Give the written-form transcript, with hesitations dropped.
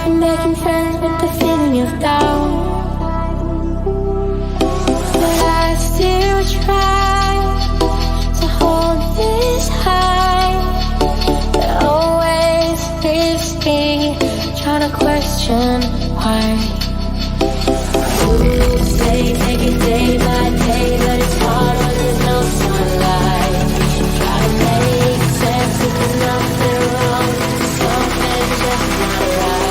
I'm making friends with the feeling of doubt, but I still try to hold this high. It always leaves me trying to question why. You say take it day by day, but it's hard when there's no sunlight. Try to make sense if there's nothing wrong, something's just not right.